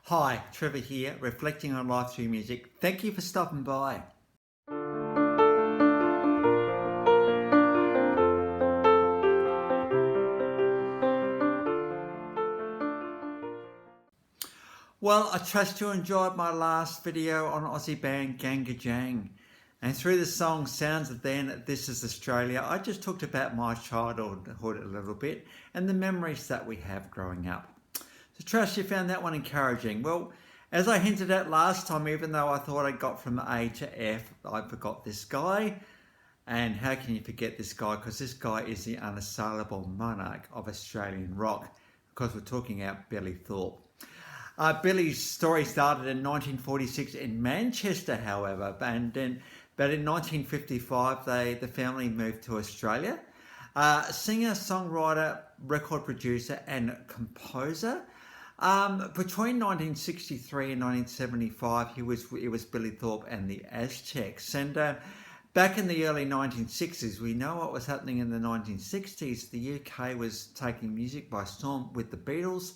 Hi, Trevor here, reflecting on life through music. Thank you for stopping by. Well, I trust you enjoyed my last video on Aussie band GANGgajang. And through the song Sounds of Then, This Is Australia, I just talked about my childhood a little bit and the memories that we have growing up. So trust you found that one encouraging. Well, as I hinted at last time, even though I thought I got from A to F, I forgot this guy. And how can you forget this guy? Because this guy is the unassailable monarch of Australian rock, because we're talking about Billy Thorpe. Billy's story started in 1946 in Manchester, however, but in 1955 the family moved to Australia. Singer, songwriter, record producer, and composer. Between 1963 and 1975, it was Billy Thorpe and the Aztecs, and back in the early 1960s, we know what was happening in the 1960s. The UK was taking music by storm with the Beatles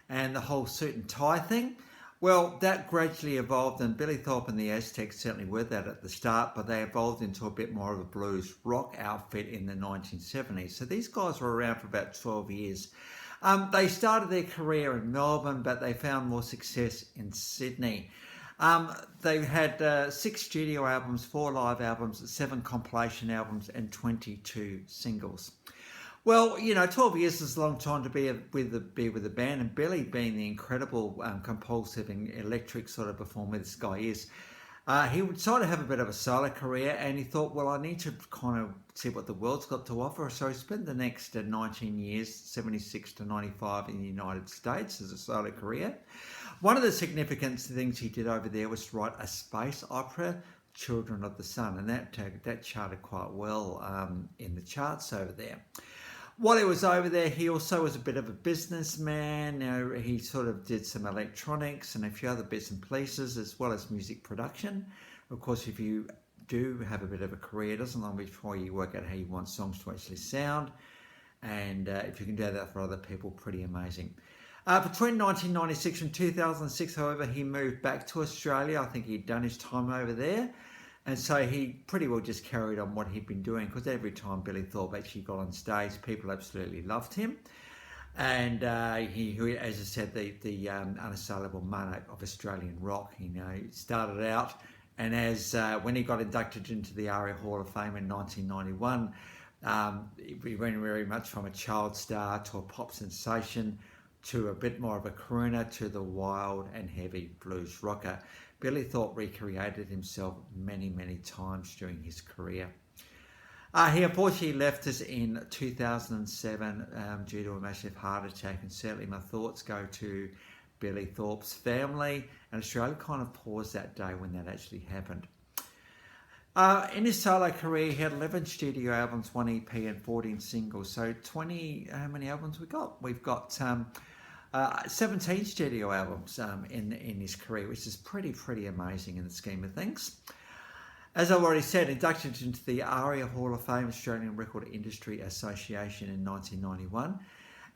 and the whole suit and tie thing. Well, that gradually evolved, and Billy Thorpe and the Aztecs certainly were that at the start, but they evolved into a bit more of a blues rock outfit in the 1970s. So these guys were around for about 12 years. They started their career in Melbourne, but they found more success in Sydney. They had 6 studio albums, 4 live albums, 7 compilation albums, and 22 singles. Well, 12 years is a long time to be with a band, and Billy, being the incredible, compulsive and electric sort of performer this guy is, he would sort of have a bit of a solo career, and he thought, well, I need to kind of see what the world's got to offer. So he spent the next 19 years, 76 to 95, in the United States as a solo career. One of the significant things he did over there was write a space opera, Children of the Sun, and that charted quite well in the charts over there. While he was over there, he also was a bit of a businessman. He sort of did some electronics and a few other bits and pieces, as well as music production. Of course, if you do have a bit of a career, it doesn't long before you work out how you want songs to actually sound. And if you can do that for other people, pretty amazing. Between 1996 and 2006, however, he moved back to Australia. I think he'd done his time over there. And so he pretty well just carried on what he'd been doing, because every time Billy Thorpe actually got on stage, people absolutely loved him. And he, as I said, the unassailable monarch of Australian rock. He started out, and when he got inducted into the ARIA Hall of Fame in 1991, he went very much from a child star to a pop sensation, to a bit more of a crooner, to the wild and heavy blues rocker. Billy Thorpe recreated himself many, many times during his career. He unfortunately left us in 2007 due to a massive heart attack, and certainly my thoughts go to Billy Thorpe's family, and Australia kind of paused that day when that actually happened. In his solo career, he had 11 studio albums, 1 EP and 14 singles. So 20, how many albums we got? We've got 17 studio albums in his career, which is pretty amazing in the scheme of things. As I've already said, inducted into the ARIA Hall of Fame, Australian Record Industry Association, in 1991.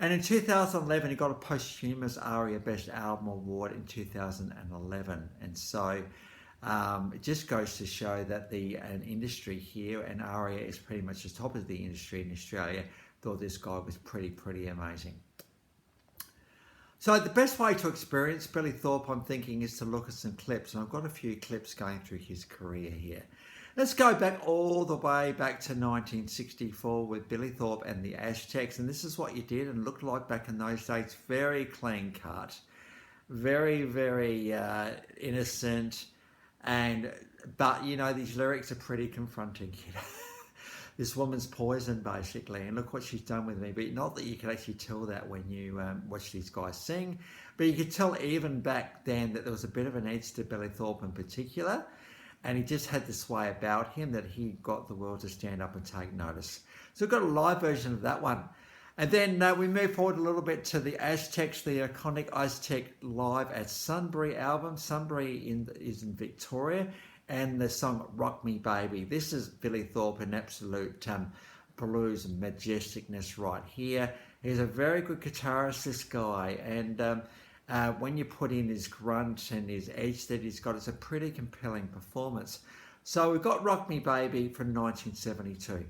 And in 2011, he got a posthumous ARIA Best Album Award in 2011. And so it just goes to show that an industry here, and ARIA is pretty much the top of the industry in Australia, thought this guy was pretty amazing. So the best way to experience Billy Thorpe, I'm thinking, is to look at some clips. And I've got a few clips going through his career here. Let's go back all the way back to 1964 with Billy Thorpe and the Aztecs. And this is what you did and looked like back in those days. Very clean cut. Very innocent. But, these lyrics are pretty confronting, This woman's poison, basically, and look what she's done with me. But not that you can actually tell that when you watch these guys sing, but you could tell even back then that there was a bit of an edge to Billy Thorpe in particular, and he just had this way about him that he got the world to stand up and take notice. So we've got a live version of that one. And then we move forward a little bit to the Aztecs, the iconic Aztec live at Sunbury album. Sunbury is in Victoria. And the song Rock Me Baby. This is Billy Thorpe in absolute blues majesticness right here. He's a very good guitarist, this guy, and when you put in his grunt and his edge that he's got, it's a pretty compelling performance. So we've got Rock Me Baby from 1972.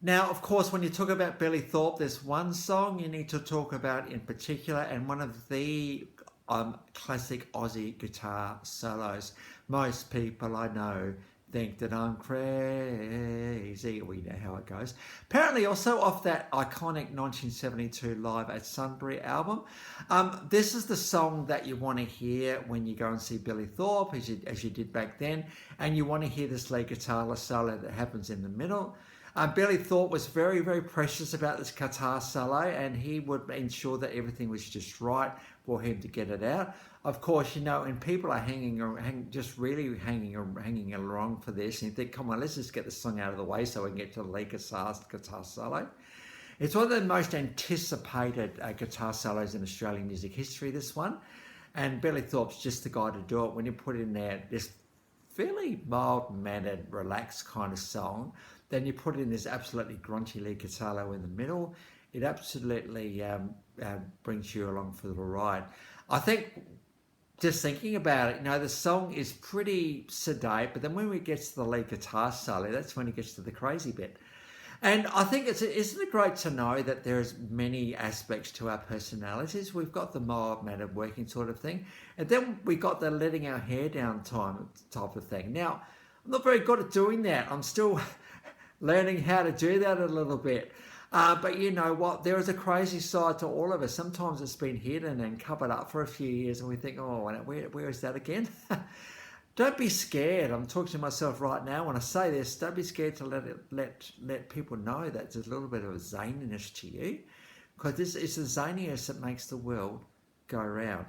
Now, of course, when you talk about Billy Thorpe, there's one song you need to talk about in particular, and one of the classic Aussie guitar solos. Most people I know think that I'm crazy. We know how it goes. Apparently also off that iconic 1972 Live at Sunbury album. This is the song that you want to hear when you go and see Billy Thorpe, as you did back then, and you want to hear this lead guitar solo that happens in the middle. Billy Thorpe was very, very precious about this guitar solo, and he would ensure that everything was just right for him to get it out. Of course, you know, and people are hanging along for this, and you think, come on, let's just get the song out of the way so we can get to the lead guitar solo. It's one of the most anticipated guitar solos in Australian music history, this one. And Billy Thorpe's just the guy to do it. When you put in there this fairly mild-mannered, relaxed kind of song, then you put in this absolutely grunty lead guitar solo in the middle, it absolutely brings you along for the ride. I think, just thinking about it, you know, the song is pretty sedate, but then when we get to the lead guitar solo, that's when it gets to the crazy bit. And I think isn't it great to know that there's many aspects to our personalities? We've got the mild-mannered working sort of thing, and then we got the letting our hair down type of thing. Now, I'm not very good at doing that. I'm still learning how to do that a little bit. But you know what? There is a crazy side to all of us. Sometimes it's been hidden and covered up for a few years, and we think, oh, where is that again? Don't be scared. I'm talking to myself right now when I say this. Don't be scared to let people know that there's a little bit of a zaniness to you, because it's the zaniness that makes the world go round.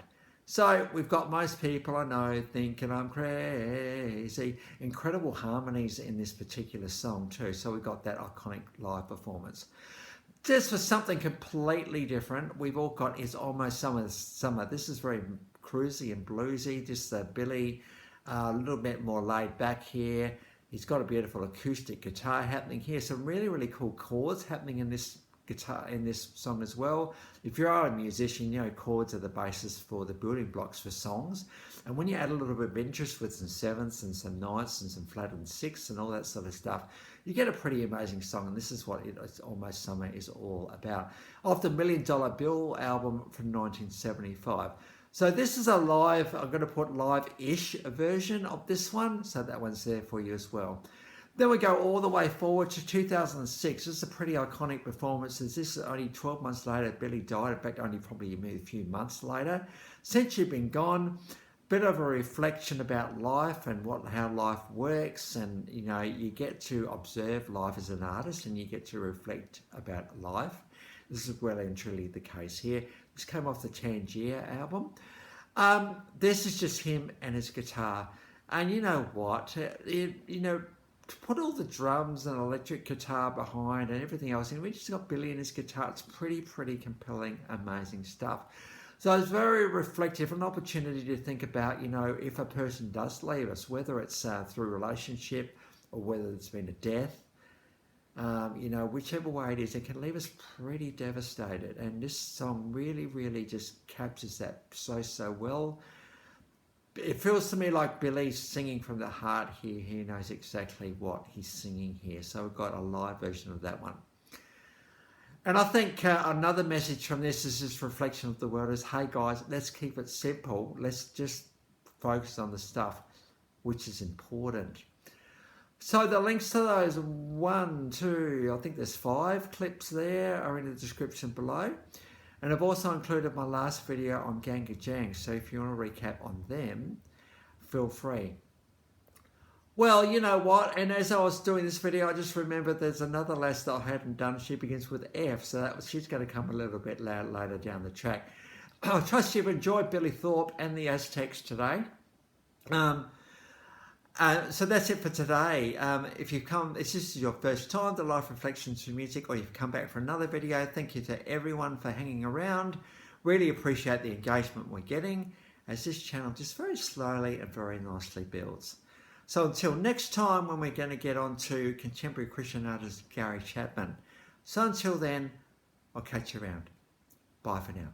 So we've got most people I know thinking I'm crazy. Incredible harmonies in this particular song too. So we've got that iconic live performance. Just for something completely different, we've all got It's Almost Summer. This is very cruisy and bluesy. Just Billy, a little bit more laid back here. He's got a beautiful acoustic guitar happening here. Some really, really cool chords happening in this guitar in this song as well. If you are a musician, you know chords are the basis for the building blocks for songs, and when you add a little bit of interest with some sevenths and some ninths and some flat and sixths and all that sort of stuff, you get a pretty amazing song. And this is what It's Almost Summer is all about, off the $1 Million Bill album from 1975. So this is a live, I'm going to put live-ish version of this one, so that one's there for you as well. Then we go all the way forward to 2006. This is a pretty iconic performance. This is only 12 months later, Billy died. In fact, only probably a few months later. Since You've Been Gone, bit of a reflection about life and how life works. And, you know, you get to observe life as an artist and you get to reflect about life. This is well and truly the case here. This came off the Tangier album. This is just him and his guitar. And you know what? To put all the drums and electric guitar behind and everything else, and we just got Billy and his guitar. It's pretty compelling, amazing stuff. So it's very reflective, an opportunity to think about, you know, if a person does leave us, whether it's through relationship or whether it's been a death, you know, whichever way it is, it can leave us pretty devastated. And this song really just captures that so well. It feels to me like Billy's singing from the heart here. He knows exactly what he's singing here. So we've got a live version of that one. And I think another message from this is this reflection of the world is, hey guys, let's keep it simple. Let's just focus on the stuff which is important. So the links to those I think there's 5 clips there are in the description below. And I've also included my last video on GANGgajang, so if you want to recap on them, feel free. Well, you know what, and as I was doing this video, I just remembered there's another lass that I hadn't done. She begins with F, so she's going to come a little bit later down the track. I trust you've enjoyed Billy Thorpe and the Aztecs today. So that's it for today. If this is your first time to Life Reflections through Music, or you've come back for another video, thank you to everyone for hanging around. Really appreciate the engagement we're getting as this channel just very slowly and very nicely builds. So until next time, when we're going to get on to contemporary Christian artist Gary Chapman. So until then, I'll catch you around. Bye for now.